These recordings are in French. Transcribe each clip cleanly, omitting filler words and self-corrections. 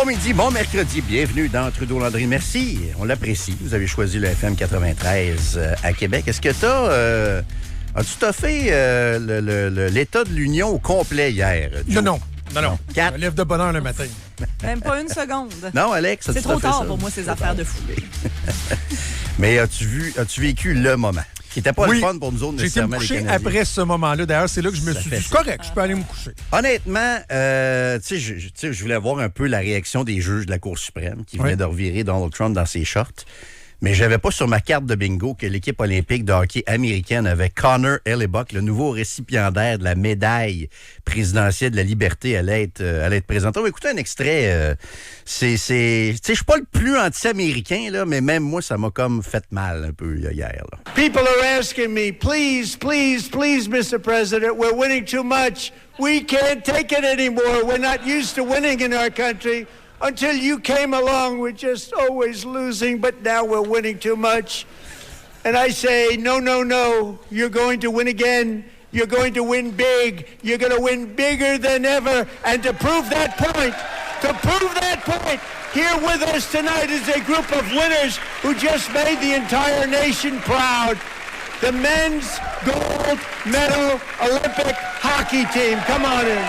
Bon midi, bon mercredi, bienvenue dans Trudeau-Landry. Merci, on l'apprécie. Vous avez choisi le FM 93 à Québec. Est-ce que as-tu toffé l'État de l'Union au complet hier, Joe? Non. 4. Je me lève de bonne heure le matin. Même pas une seconde. Non, Alex, c'est trop tard pour moi, ces affaires de fou. Mais as-tu vécu le moment? Qui n'était pas le fun pour nous autres, nécessairement, les Canadiens. J'ai été me coucher après ce moment-là. D'ailleurs, c'est là que je me suis dit, c'est correct, je peux aller me coucher. Honnêtement, je voulais voir un peu la réaction des juges de la Cour suprême qui venaient de revirer Donald Trump dans ses shorts. Mais j'avais pas sur ma carte de bingo que l'équipe olympique de hockey américaine avait Connor Hellebuyck, le nouveau récipiendaire de la médaille présidentielle de la liberté, allait être présenté. On va écouter un extrait. Je suis pas le plus anti-américain, là, mais même moi, ça m'a comme fait mal un peu hier. Là. People are asking me, please, Mr. President, we're winning too much. We can't take it anymore. We're not used to winning in our country. Until you came along, we're just always losing, but now we're winning too much. And I say, no. You're going to win again. You're going to win big. You're going to win bigger than ever. And to prove that point, here with us tonight is a group of winners who just made the entire nation proud. The men's gold medal Olympic hockey team. Come on in.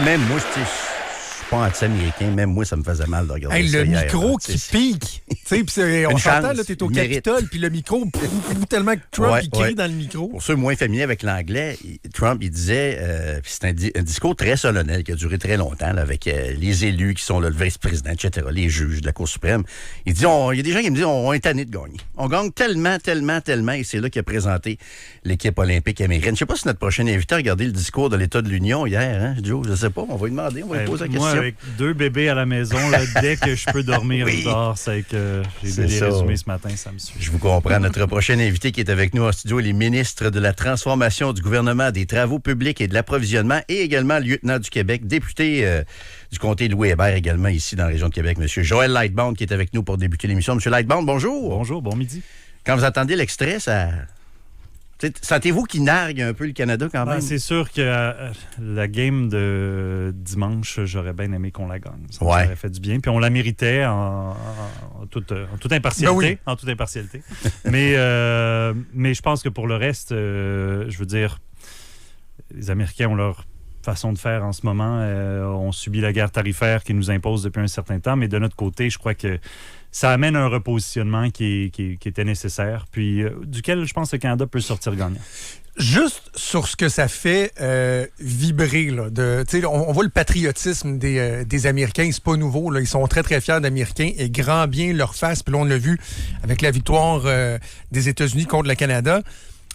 Même moi, je suis pas anti-américain. Même moi, ça me faisait mal de regarder ça le hier, micro là, qui pique. On s'entend, là, t'es au Capitole, puis le micro, tellement que Trump, il crie dans le micro. Pour ceux moins familiers avec l'anglais, Trump, il disait, c'est un discours très solennel qui a duré très longtemps, là, avec les élus qui sont là, le vice-président, etc., les juges de la Cour suprême. Il dit, il y a des gens qui me disent, on est tanné de gagner. On gagne tellement, et c'est là qu'il a présenté l'équipe olympique américaine. Je sais pas si notre prochain invité a regardé le discours de l'État de l'Union hier, hein, Joe, je sais pas, on va lui demander, on va lui poser la question. Moi, avec 2 bébés à la maison, là, dès que je peux dormir dehors, c'est que j'ai lu les résumés ce matin, ça me suit. Je vous comprends. Notre prochain invité qui est avec nous en studio, il est ministre de la Transformation du gouvernement, des Travaux publics et de l'Approvisionnement et également lieutenant du Québec, député du comté de Louis-Hébert également ici dans la région de Québec, M. Joël Lightbound qui est avec nous pour débuter l'émission. M. Lightbound, bonjour. Bonjour, bon midi. Quand vous entendez l'extrait, ça... Sentez-vous qu'il nargue un peu le Canada quand même? C'est sûr que la game de dimanche, j'aurais bien aimé qu'on la gagne. Ça aurait fait du bien. Puis on la méritait en toute impartialité. Ben oui. En toute impartialité. mais je pense que pour le reste, je veux dire, les Américains ont leur façon de faire en ce moment. On subit la guerre tarifaire qui nous impose depuis un certain temps. Mais de notre côté, je crois que ça amène un repositionnement qui était nécessaire, puis duquel je pense que le Canada peut sortir gagnant. Juste sur ce que ça fait vibrer, là, on voit le patriotisme des Américains, c'est pas nouveau, là, ils sont très très fiers d'Américains et grand bien leur face, puis là on l'a vu avec la victoire des États-Unis contre le Canada.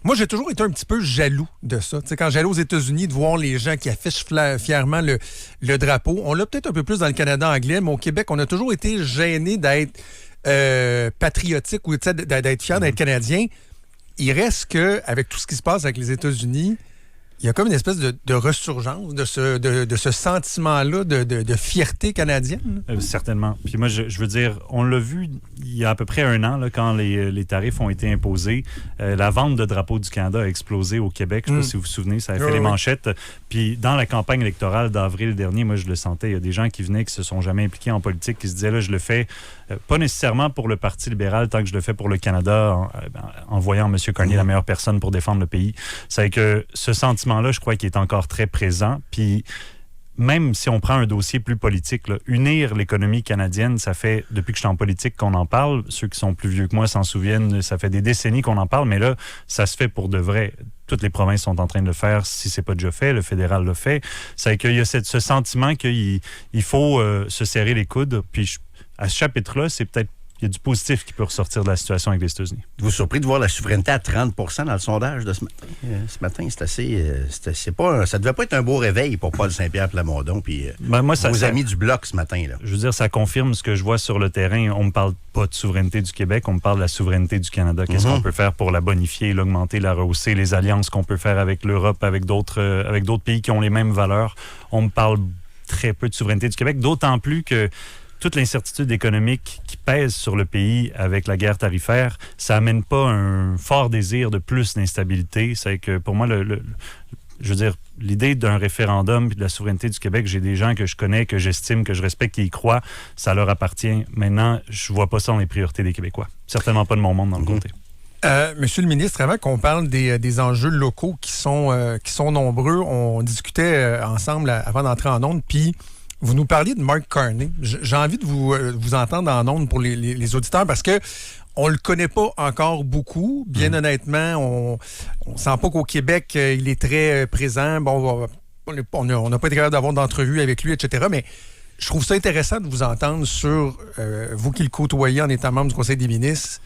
Moi, j'ai toujours été un petit peu jaloux de ça. T'sais, quand j'allais aux États-Unis, de voir les gens qui affichent fièrement le drapeau. On l'a peut-être un peu plus dans le Canada anglais, mais au Québec, on a toujours été gênés d'être patriotique ou d'être fiers d'être Canadien. Il reste qu'avec tout ce qui se passe avec les États-Unis, il y a comme une espèce de ressurgence de ce sentiment-là de fierté canadienne. Certainement. Puis moi, je veux dire, on l'a vu il y a à peu près 1 an, là, quand les tarifs ont été imposés. La vente de drapeaux du Canada a explosé au Québec. Je ne sais pas si vous vous souvenez, ça a fait les manchettes. Puis dans la campagne électorale d'avril dernier, moi, je le sentais. Il y a des gens qui venaient, qui se sont jamais impliqués en politique, qui se disaient, là, je le fais pas nécessairement pour le Parti libéral, tant que je le fais pour le Canada, en voyant M. Carney la meilleure personne pour défendre le pays. C'est que ce sentiment-là, je crois qu'il est encore très présent. Puis même si on prend un dossier plus politique, là, unir l'économie canadienne, ça fait, depuis que je suis en politique, qu'on en parle. Ceux qui sont plus vieux que moi s'en souviennent, ça fait des décennies qu'on en parle, mais là, ça se fait pour de vrai. Toutes les provinces sont en train de le faire, si c'est pas déjà fait, le fédéral le fait. C'est qu'il y a ce sentiment qu'il faut se serrer les coudes. Puis à ce chapitre-là, c'est peut-être il y a du positif qui peut ressortir de la situation avec les États-Unis. Vous êtes surpris de voir la souveraineté à 30 % dans le sondage de ce matin? Ce matin, c'est assez... ça devait pas être un beau réveil pour Paul Saint-Pierre Plamondon puis vos amis du Bloc ce matin. Là. Je veux dire, ça confirme ce que je vois sur le terrain. On me parle pas de souveraineté du Québec, on me parle de la souveraineté du Canada. Qu'est-ce qu'on peut faire pour la bonifier, l'augmenter, la rehausser, les alliances qu'on peut faire avec l'Europe, avec d'autres pays qui ont les mêmes valeurs. On me parle très peu de souveraineté du Québec, d'autant plus que toute l'incertitude économique qui pèse sur le pays avec la guerre tarifaire, ça amène pas un fort désir de plus d'instabilité. C'est que pour moi, je veux dire, l'idée d'un référendum et de la souveraineté du Québec, j'ai des gens que je connais, que j'estime, que je respecte, qui y croient, ça leur appartient. Maintenant, je vois pas ça dans les priorités des Québécois. Certainement pas de mon monde dans le comté. Monsieur le ministre, avant qu'on parle des enjeux locaux qui sont nombreux, on discutait ensemble avant d'entrer en ondes, puis vous nous parliez de Mark Carney. J'ai envie de vous entendre en ondes pour les auditeurs parce que on le connaît pas encore beaucoup. Bien honnêtement, on sent pas qu'au Québec, il est très présent. Bon, on n'a pas été capable d'avoir d'entrevue avec lui, etc. Mais je trouve ça intéressant de vous entendre sur vous qui le côtoyez en étant membre du Conseil des ministres.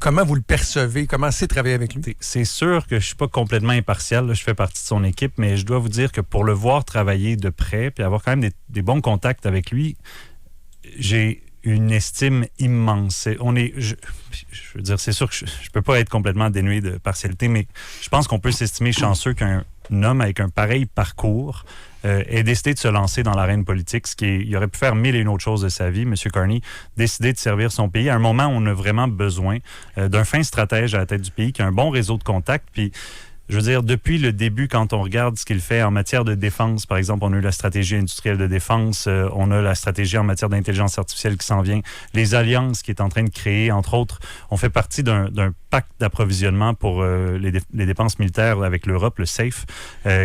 Comment vous le percevez? Comment c'est travailler avec lui? C'est sûr que je suis pas complètement impartial. Là, je fais partie de son équipe, mais je dois vous dire que pour le voir travailler de près puis avoir quand même des bons contacts avec lui, j'ai une estime immense. Je veux dire, c'est sûr que je peux pas être complètement dénué de partialité, mais je pense qu'on peut s'estimer chanceux qu'un homme avec un pareil parcours ait décidé de se lancer dans l'arène politique, il aurait pu faire 1000 et une autres choses de sa vie, M. Carney, décider de servir son pays à un moment où on a vraiment besoin d'un fin stratège à la tête du pays, qui a un bon réseau de contacts, puis je veux dire, depuis le début, quand on regarde ce qu'il fait en matière de défense, par exemple, on a eu la stratégie industrielle de défense, on a la stratégie en matière d'intelligence artificielle qui s'en vient, les alliances qu'il est en train de créer, entre autres, on fait partie d'un pacte d'approvisionnement pour les dépenses militaires avec l'Europe, le SAFE,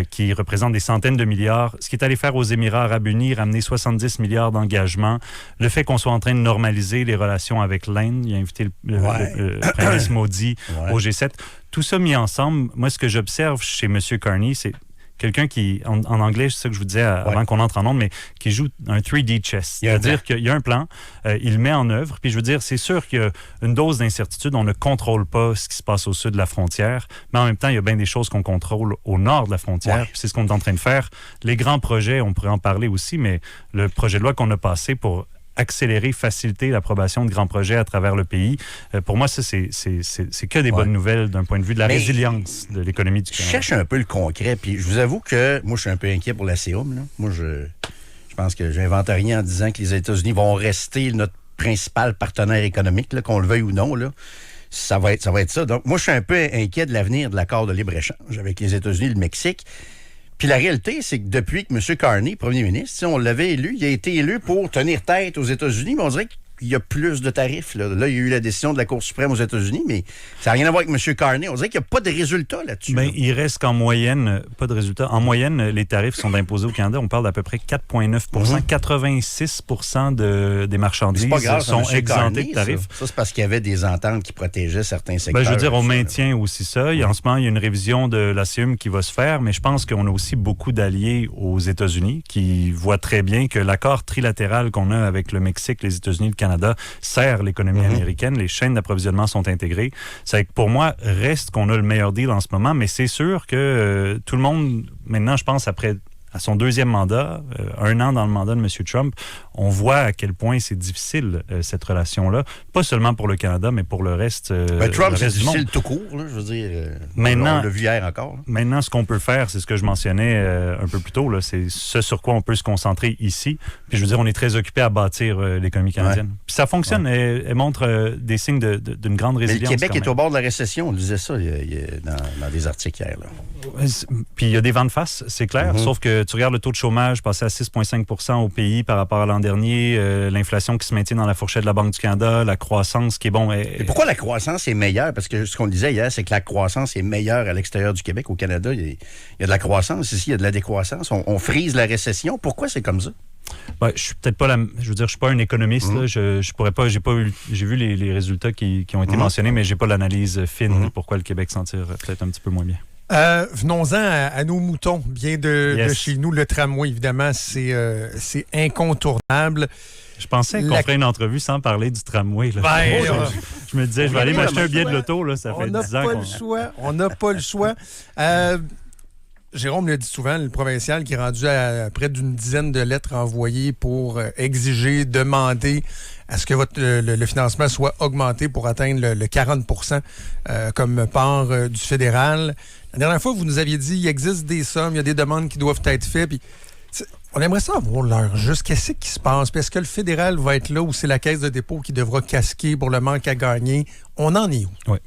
qui représente des centaines de milliards. Ce qu'il est allé faire aux Émirats arabes unis, ramener 70 milliards d'engagements. Le fait qu'on soit en train de normaliser les relations avec l'Inde, il a invité le Premier ministre Modi au G7. Tout ça mis ensemble, moi, ce que j'observe chez M. Carney, c'est quelqu'un qui, en anglais, c'est ça que je vous disais avant qu'on entre en onde, mais qui joue un 3D chess. C'est-à-dire qu'il y a un plan, il le met en œuvre, puis je veux dire, c'est sûr qu'il y a une dose d'incertitude, on ne contrôle pas ce qui se passe au sud de la frontière, mais en même temps, il y a bien des choses qu'on contrôle au nord de la frontière, puis c'est ce qu'on est en train de faire. Les grands projets, on pourrait en parler aussi, mais le projet de loi qu'on a passé pour accélérer, faciliter l'approbation de grands projets à travers le pays. Pour moi, ça, c'est que des bonnes nouvelles d'un point de vue de la résilience de l'économie du Canada. Je cherche un peu le concret, puis je vous avoue que moi, je suis un peu inquiet pour la CEUM. Là. Moi, je pense que j'invente rien en disant que les États-Unis vont rester notre principal partenaire économique, là, qu'on le veuille ou non. Là. Ça va être ça. Donc, moi, je suis un peu inquiet de l'avenir de l'accord de libre-échange avec les États-Unis et le Mexique. Puis la réalité, c'est que depuis que M. Carney, premier ministre, on l'avait élu, il a été élu pour tenir tête aux États-Unis, mais on dirait qu'il y a plus de tarifs. Là, il y a eu la décision de la Cour suprême aux États-Unis, mais ça n'a rien à voir avec M. Carney. On dirait qu'il n'y a pas de résultat là-dessus. Bien, là. il reste qu'en moyenne, pas de résultat. En moyenne, les tarifs sont imposés au Canada. On parle d'à peu près 4,9 86 des marchandises sont exemptées de tarifs. Ça, c'est parce qu'il y avait des ententes qui protégeaient certains secteurs. Ben, je veux dire, on maintient aussi ça. En ce moment, il y a une révision de la CEUM qui va se faire, mais je pense qu'on a aussi beaucoup d'alliés aux États-Unis qui voient très bien que l'accord trilatéral qu'on a avec le Mexique, les États-Unis et le Canada sert l'économie américaine. Les chaînes d'approvisionnement sont intégrées. C'est que pour moi, reste qu'on a le meilleur deal en ce moment, mais c'est sûr que tout le monde, maintenant, je pense, après à son deuxième mandat, 1 an dans le mandat de M. Trump, on voit à quel point c'est difficile, cette relation-là. Pas seulement pour le Canada, mais pour le reste, Trump, c'est difficile tout court, là, je veux dire. Maintenant, on l'a vu hier encore. Là. Maintenant, ce qu'on peut faire, c'est ce que je mentionnais un peu plus tôt, là, c'est ce sur quoi on peut se concentrer ici. Puis je veux dire, on est très occupé à bâtir l'économie canadienne. Puis ça fonctionne. Elle montre des signes d'une grande résilience. Mais le Québec est au bord de la récession. On disait ça dans des articles hier. Là. Puis il y a des vents de face, c'est clair. Sauf que tu regardes le taux de chômage passer à 6,5 % au pays par rapport à l'an dernier, l'inflation qui se maintient dans la fourchette de la Banque du Canada, la croissance qui est bon. Et pourquoi la croissance est meilleure? Parce que ce qu'on disait hier, c'est que la croissance est meilleure à l'extérieur du Québec. Au Canada, il y a de la croissance. Ici, il y a de la décroissance. On frise la récession. Pourquoi c'est comme ça? Ben, je suis peut-être pas je veux dire, je suis pas un économiste. Là. Je pourrais pas. J'ai vu les résultats qui ont été mentionnés, mais j'ai pas l'analyse fine pourquoi le Québec s'en tire peut-être un petit peu moins bien. Venons-en à nos moutons, bien de chez nous. Le tramway, évidemment, c'est incontournable. Je pensais qu'on ferait une entrevue sans parler du tramway. Là. Je me disais, je vais aller m'acheter un billet de l'auto. Là, ça fait 10 ans on n'a pas le choix. Jérôme le dit souvent, le provincial qui est rendu à près d'une dizaine de lettres envoyées pour exiger, demander à ce que le financement soit augmenté pour atteindre le 40 % comme part du fédéral. La dernière fois, vous nous aviez dit qu'il existe des sommes, il y a des demandes qui doivent être faites. Puis, On aimerait savoir l'heure juste. Qu'est-ce qui se passe? Puis est-ce que le fédéral va être là ou c'est la caisse de dépôt qui devra casquer pour le manque à gagner? On en est où? Oui,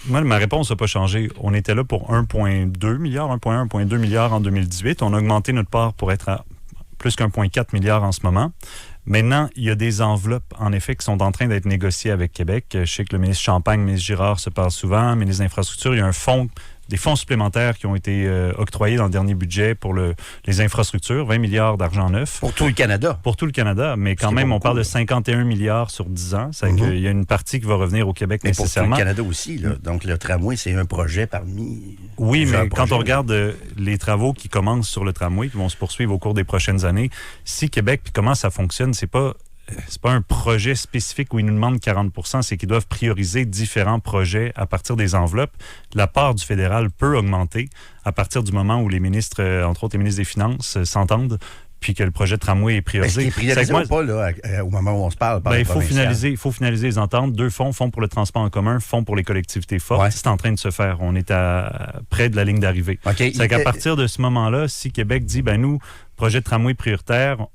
moi, ma réponse n'a pas changé. On était là pour 1,2 milliard, 1,2 milliard en 2018. On a augmenté notre part pour être à plus qu'1,4 milliard en ce moment. Maintenant, il y a des enveloppes, en effet, qui sont en train d'être négociées avec Québec. Je sais que le ministre Champagne, le ministre Girard se parle souvent, le ministre des Infrastructures, il y a des fonds supplémentaires qui ont été octroyés dans le dernier budget pour les infrastructures, 20 milliards d'argent neuf. Pour tout le Canada. Pour tout le Canada, mais quand même, on parle de 51 milliards sur 10 ans. C'est qu'il y a une partie qui va revenir au Québec mais nécessairement. Pour tout le Canada aussi. Là. Donc, le tramway, c'est un projet parmi... Oui, mais quand on regarde les travaux qui commencent sur le tramway, qui vont se poursuivre au cours des prochaines années, si Québec, puis comment ça fonctionne, c'est pas un projet spécifique où ils nous demandent 40 %, c'est qu'ils doivent prioriser différents projets à partir des enveloppes. La part du fédéral peut augmenter à partir du moment où les ministres, entre autres les ministres des Finances, s'entendent, puis que le projet de tramway est priorisé. Est-ce qu'il est priorisé ou pas, là, au moment où on se parle? Il faut finaliser les ententes. 2 fonds pour le transport en commun, fonds pour les collectivités fortes. Ouais. C'est en train de se faire. On est près de la ligne d'arrivée. Okay. C'est qu'à partir de ce moment-là, si Québec dit, nous, projet de tramway prioritaire,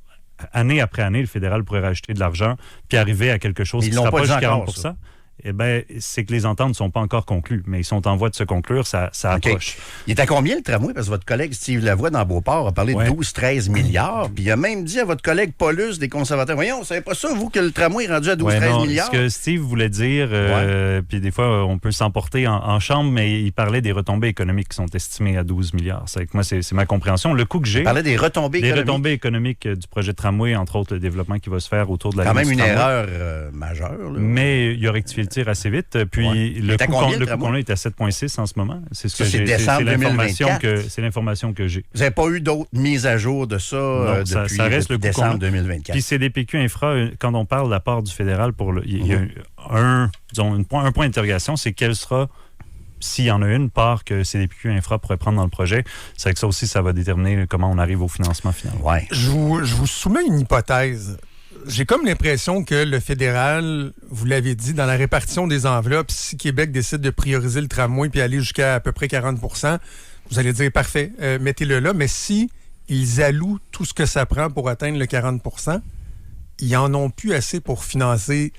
année après année, le fédéral pourrait rajouter de l'argent puis arriver à quelque chose qui se rapproche de 40 %. Eh bien, c'est que les ententes ne sont pas encore conclues, mais ils sont en voie de se conclure, ça approche. Il est à combien le tramway? Parce que votre collègue Steve Lavoie dans Beauport a parlé de 12-13 milliards, puis il a même dit à votre collègue Paulus des conservateurs, voyons, vous savez pas ça, vous, que le tramway est rendu à 12-13 milliards? Ce que Steve voulait dire, puis des fois, on peut s'emporter en chambre, mais il parlait des retombées économiques qui sont estimées à 12 milliards. C'est que moi, c'est ma compréhension. Le coût que j'ai... Il parlait des retombées économiques. Des retombées économiques du projet de tramway, entre autres, le développement qui va se faire autour de la ligne. Quand même une tramway. erreur majeure. Là. Mais il a rectifié le tir assez vite. Puis le coût qu'on a est à 7,6 en ce moment. C'est ce que j'ai. C'est l'information que j'ai. Vous n'avez pas eu d'autres mises à jour de ça non, depuis, ça reste depuis décembre 2024. Puis CDPQ Infra, quand on parle de la part du fédéral, il y a un point d'interrogation, c'est quelle sera, s'il y en a une part que CDPQ Infra pourrait prendre dans le projet. C'est que ça aussi, ça va déterminer comment on arrive au financement final. Ouais. Je vous soumets une hypothèse. J'ai comme l'impression que le fédéral, vous l'avez dit, dans la répartition des enveloppes, si Québec décide de prioriser le tramway puis aller jusqu'à à peu près 40 %, vous allez dire, parfait, mettez-le là. Mais si ils allouent tout ce que ça prend pour atteindre le 40 %, ils en ont plus assez pour financer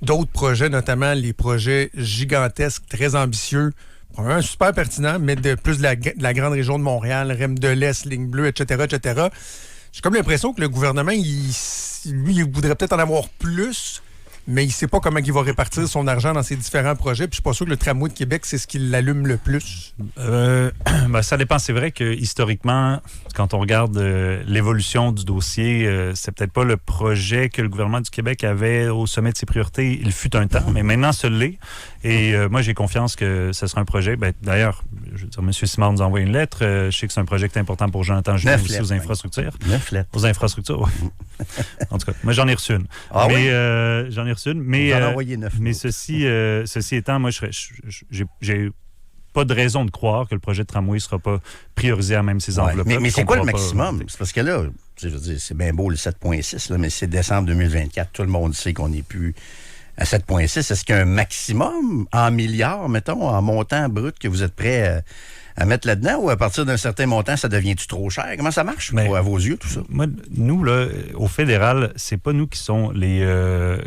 d'autres projets, notamment les projets gigantesques, très ambitieux, probablement super pertinents, mais de plus de la grande région de Montréal, REM de l'Est, Ligne bleue, etc., etc. J'ai comme l'impression que le gouvernement, il voudrait peut-être en avoir plus, mais il ne sait pas comment il va répartir son argent dans ses différents projets. Puis je suis pas sûr que le tramway de Québec, c'est ce qui l'allume le plus. Ça dépend. C'est vrai que historiquement, quand on regarde l'évolution du dossier, c'est peut-être pas le projet que le gouvernement du Québec avait au sommet de ses priorités. Il fut un temps, mais maintenant, ce l'est. Et moi, j'ai confiance que ce sera un projet. D'ailleurs, je veux dire, M. Simard nous a envoyé une lettre. Je sais que c'est un projet qui est important pour Jonathan Julien aussi aux infrastructures. 9 lettres. Aux infrastructures, oui. En tout cas, moi, j'en ai reçu une. Ah mais, oui? j'en ai reçu une. Mais, j'en ai envoyé 9. Mais ceci étant, moi, j'ai pas de raison de croire que le projet de tramway ne sera pas priorisé à même ces enveloppes. Mais c'est quoi le maximum? C'est parce que là, je veux dire, c'est bien beau le 7,6, mais c'est décembre 2024. Tout le monde sait qu'on n'est plus à 7,6. Est-ce qu'il y a un maximum en milliards, mettons, en montant brut que vous êtes prêt à mettre là-dedans, ou à partir d'un certain montant, ça devient-tu trop cher? Comment ça marche à vos yeux, tout ça? Moi, nous, là, au fédéral, c'est pas nous qui sont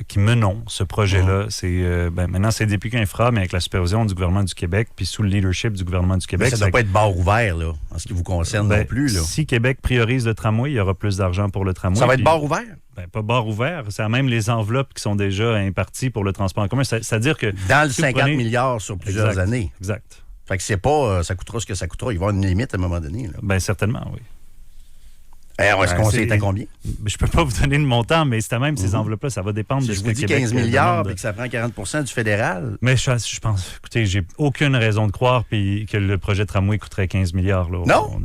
qui menons ce projet-là. C'est maintenant, c'est CDPQ Infra, mais avec la supervision du gouvernement du Québec, puis sous le leadership du gouvernement du Québec. Mais ça ne doit pas être barre ouvert, là, en ce qui vous concerne non plus. Là. Si Québec priorise le tramway, il y aura plus d'argent pour le tramway. Ça va être barre ouvert? Pas barre ouvert. C'est même les enveloppes qui sont déjà imparties pour le transport en commun. C'est-à-dire que... Dans le 50 milliards sur plusieurs années. Exact. Fait que c'est pas, ça coûtera ce que ça coûtera. Il va y avoir une limite à un moment donné. Là. Certainement, oui. Alors, est-ce qu'on sait à combien? Je peux pas vous donner le montant, mais c'est même ces enveloppes-là, ça va dépendre de ce que Québec... Si je vous dis 15 milliards et que ça prend 40 % du fédéral... Mais je pense... Écoutez, j'ai aucune raison de croire que le projet de tramway coûterait 15 milliards. Là. Non?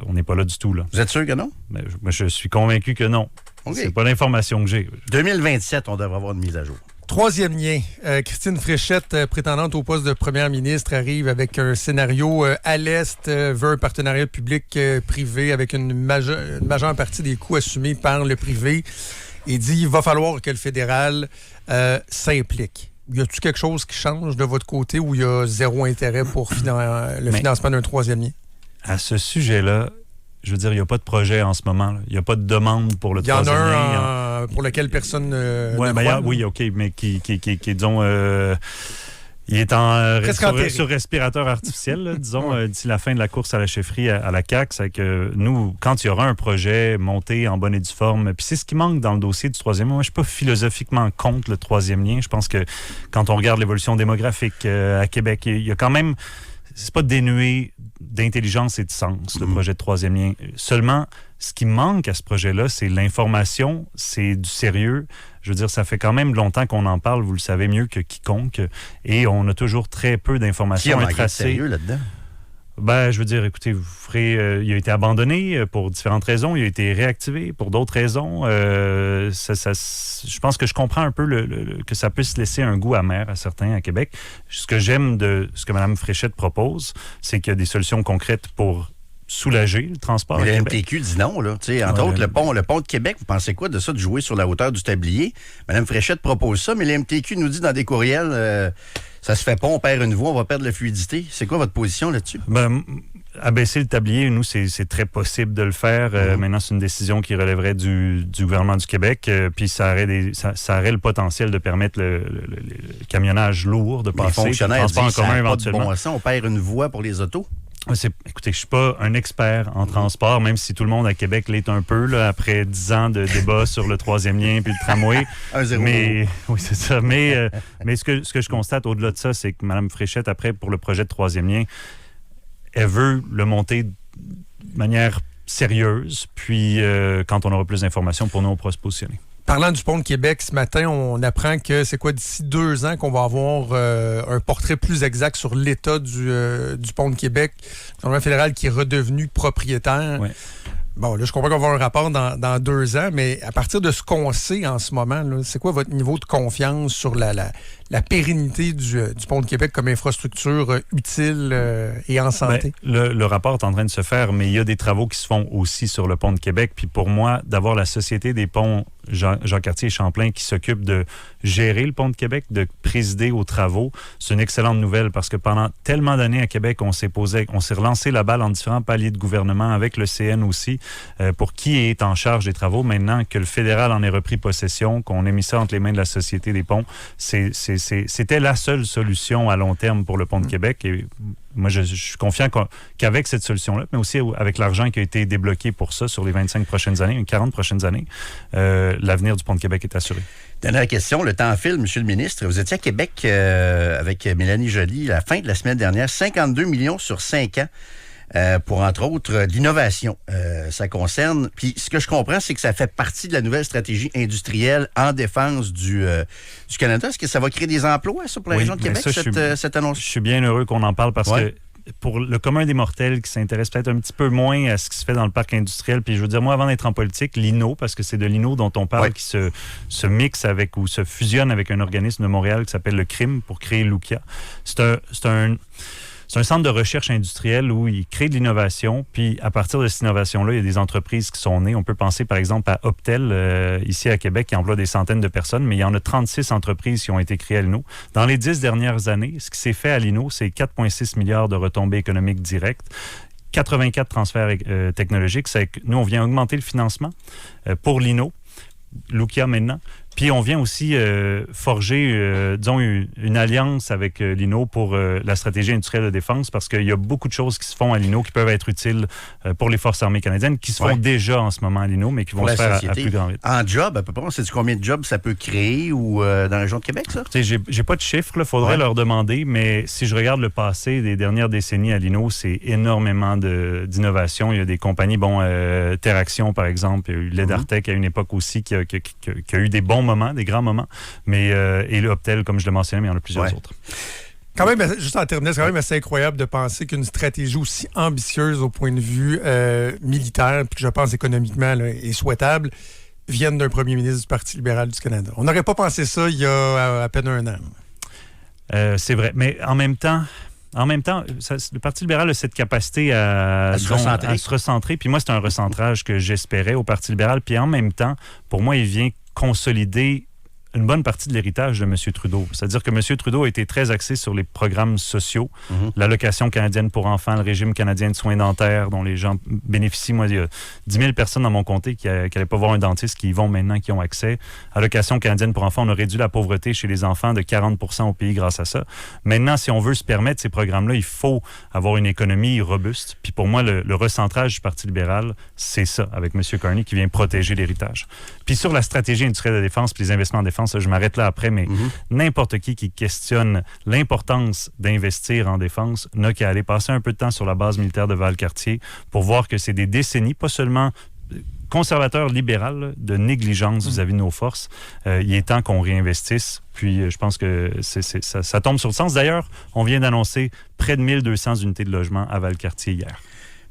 On n'est pas là du tout. Là. Vous êtes sûr que non? Moi, je suis convaincu que non. Okay. C'est pas l'information que j'ai. 2027, on devrait avoir une mise à jour. Troisième lien. Christine Fréchette, prétendante au poste de première ministre, arrive avec un scénario à l'Est, veut un partenariat public-privé avec une majeure partie des coûts assumés par le privé et dit qu'il va falloir que le fédéral s'implique. Y a-t-il quelque chose qui change de votre côté ou il y a zéro intérêt pour le financement d'un troisième lien? À ce sujet-là, je veux dire, il n'y a pas de projet en ce moment. Il n'y a pas de demande pour le troisième lien. Il y en a un pour lequel personne ne croit. Oui, OK, mais qui disons... il est sur respirateur artificiel, là, disons, d'ici la fin de la course à la chefferie à la CAQ. C'est que nous, quand il y aura un projet monté en bonne et due forme, puis c'est ce qui manque dans le dossier du troisième lien. Moi, je ne suis pas philosophiquement contre le troisième lien. Je pense que quand on regarde l'évolution démographique à Québec, il y a quand même... C'est pas dénué d'intelligence et de sens, le projet de troisième lien. Seulement, ce qui manque à ce projet-là, c'est l'information, c'est du sérieux. Je veux dire, ça fait quand même longtemps qu'on en parle, vous le savez mieux que quiconque, et on a toujours très peu d'informations à tracer. Qui a manqué de sérieux là-dedans? Je veux dire, écoutez, il a été abandonné pour différentes raisons, il a été réactivé pour d'autres raisons. Je pense que je comprends un peu que ça puisse laisser un goût amer à certains à Québec. Ce que j'aime de ce que Mme Fréchette propose, c'est qu'il y a des solutions concrètes pour soulager le transport. Mais le MTQ dit non, là. Entre autres, le pont de Québec, vous pensez quoi de ça, de jouer sur la hauteur du tablier? Mme Fréchette propose ça, mais le MTQ nous dit dans des courriels, ça se fait pas, on perd une voie, on va perdre la fluidité. C'est quoi votre position là-dessus? Abaisser le tablier, nous, c'est très possible de le faire. Maintenant, c'est une décision qui relèverait du gouvernement du Québec. Puis ça aurait le potentiel de permettre le camionnage lourd de passer. Les fonctionnaires disent, en commun éventuellement. On perd une voie pour les autos. Écoutez, je suis pas un expert en transport, même si tout le monde à Québec l'est un peu, là, après 10 ans de débat sur le troisième lien puis le tramway. Oui, c'est ça. Mais ce que je constate au-delà de ça, c'est que Mme Fréchette, après, pour le projet de troisième lien, elle veut le monter de manière sérieuse. Puis, quand on aura plus d'informations, pour nous, on pourra se positionner. Parlant du pont de Québec, ce matin, on apprend que d'ici 2 ans qu'on va avoir un portrait plus exact sur l'état du pont de Québec, le gouvernement fédéral qui est redevenu propriétaire. Ouais. Bon, là, je comprends qu'on va avoir un rapport dans 2 ans, mais à partir de ce qu'on sait en ce moment, là, c'est quoi votre niveau de confiance sur la pérennité du pont de Québec comme infrastructure utile et en santé? Le rapport est en train de se faire, mais il y a des travaux qui se font aussi sur le pont de Québec. Puis pour moi, d'avoir la Société des ponts Jean-Cartier et Champlain qui s'occupe de gérer le pont de Québec, de présider aux travaux, c'est une excellente nouvelle parce que pendant tellement d'années à Québec, on s'est relancé la balle en différents paliers de gouvernement avec le CN aussi pour qui est en charge des travaux. Maintenant que le fédéral en ait repris possession, qu'on ait mis ça entre les mains de la Société des ponts, c'était la seule solution à long terme pour le pont de Québec. Et moi, je suis confiant qu'avec cette solution-là, mais aussi avec l'argent qui a été débloqué pour ça sur les 25 prochaines années, 40 prochaines années, l'avenir du pont de Québec est assuré. Dernière question, le temps file, M. le ministre. Vous étiez à Québec avec Mélanie Joly la fin de la semaine dernière, 52 millions sur 5 ans. Pour, entre autres, de l'innovation. Ça concerne... Puis, ce que je comprends, c'est que ça fait partie de la nouvelle stratégie industrielle en défense du Canada. Est-ce que ça va créer des emplois, ça, pour la région de Québec, cette annonce? Je suis bien heureux qu'on en parle parce que pour le commun des mortels qui s'intéresse peut-être un petit peu moins à ce qui se fait dans le parc industriel, puis je veux dire, moi, avant d'être en politique, l'INO, parce que c'est de l'INO dont on parle, qui se mixe avec ou se fusionne avec un organisme de Montréal qui s'appelle le CRIM pour créer Lucia. C'est un centre de recherche industrielle où il crée de l'innovation, puis à partir de cette innovation-là, il y a des entreprises qui sont nées. On peut penser par exemple à Optel, ici à Québec, qui emploie des centaines de personnes, mais il y en a 36 entreprises qui ont été créées à l'INO. Dans les 10 dernières années, ce qui s'est fait à l'INO, c'est 4,6 milliards de retombées économiques directes. 84 transferts technologiques. Nous, on vient augmenter le financement pour l'INO, Lucia maintenant. Puis on vient aussi forger, disons, une alliance avec l'INO pour la stratégie industrielle de défense parce qu'il y a beaucoup de choses qui se font à l'INO qui peuvent être utiles pour les forces armées canadiennes, qui se font déjà en ce moment à l'INO, mais qui vont se faire à plus grand rythme. En job, à peu près, on sait combien de jobs ça peut créer ou dans la région de Québec, ça? J'ai pas de chiffres, il faudrait leur demander, mais si je regarde le passé des dernières décennies à l'INO, c'est énormément d'innovation. Il y a des compagnies, Teraction, par exemple, il y a eu Ledartec à une époque aussi qui a eu des bons moments, des grands moments, mais et le Optel, comme je le mentionnais, mais il y en a plusieurs autres. Quand même, juste en terminant, c'est quand même assez incroyable de penser qu'une stratégie aussi ambitieuse au point de vue militaire, puis que je pense économiquement là, est souhaitable, vienne d'un premier ministre du Parti libéral du Canada. On n'aurait pas pensé ça il y a à peine 1 an. C'est vrai, mais en même temps, le Parti libéral a cette capacité à se recentrer. Puis moi, c'est un recentrage que j'espérais au Parti libéral. Puis en même temps, pour moi, il vient consolider une bonne partie de l'héritage de M. Trudeau. C'est-à-dire que M. Trudeau a été très axé sur les programmes sociaux, l'allocation canadienne pour enfants, le régime canadien de soins dentaires dont les gens bénéficient. Moi, il y a 10 000 personnes dans mon comté qui n'allaient pas voir un dentiste, qui y vont maintenant, qui ont accès. Allocation canadienne pour enfants, on a réduit la pauvreté chez les enfants de 40 % au pays grâce à ça. Maintenant, si on veut se permettre ces programmes-là, il faut avoir une économie robuste. Puis pour moi, le recentrage du Parti libéral, c'est ça, avec M. Carney, qui vient protéger l'héritage. Puis sur la stratégie industrielle de défense puis les investissements en défense, je m'arrête là après, mais n'importe qui questionne l'importance d'investir en défense n'a qu'à aller passer un peu de temps sur la base militaire de Valcartier pour voir que c'est des décennies, pas seulement conservateur libéral, de négligence vis-à-vis de nos forces. Il est temps qu'on réinvestisse. Puis, je pense que ça tombe sur le sens. D'ailleurs, on vient d'annoncer près de 1200 unités de logement à Valcartier hier.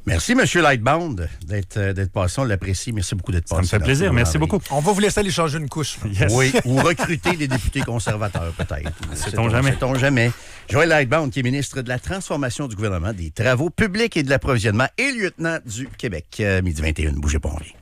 Merci, M. Lightbound, d'être passé. On l'apprécie. Merci beaucoup d'être passé. Ça me fait plaisir. Merci beaucoup. On va vous laisser aller changer une couche. Yes. Oui, ou recruter des députés conservateurs, peut-être. Sait-on jamais. Sait-on jamais. Joël Lightbound, qui est ministre de la Transformation du gouvernement, des Travaux publics et de l'approvisionnement et lieutenant du Québec. Midi 21, bougez pas, on revient.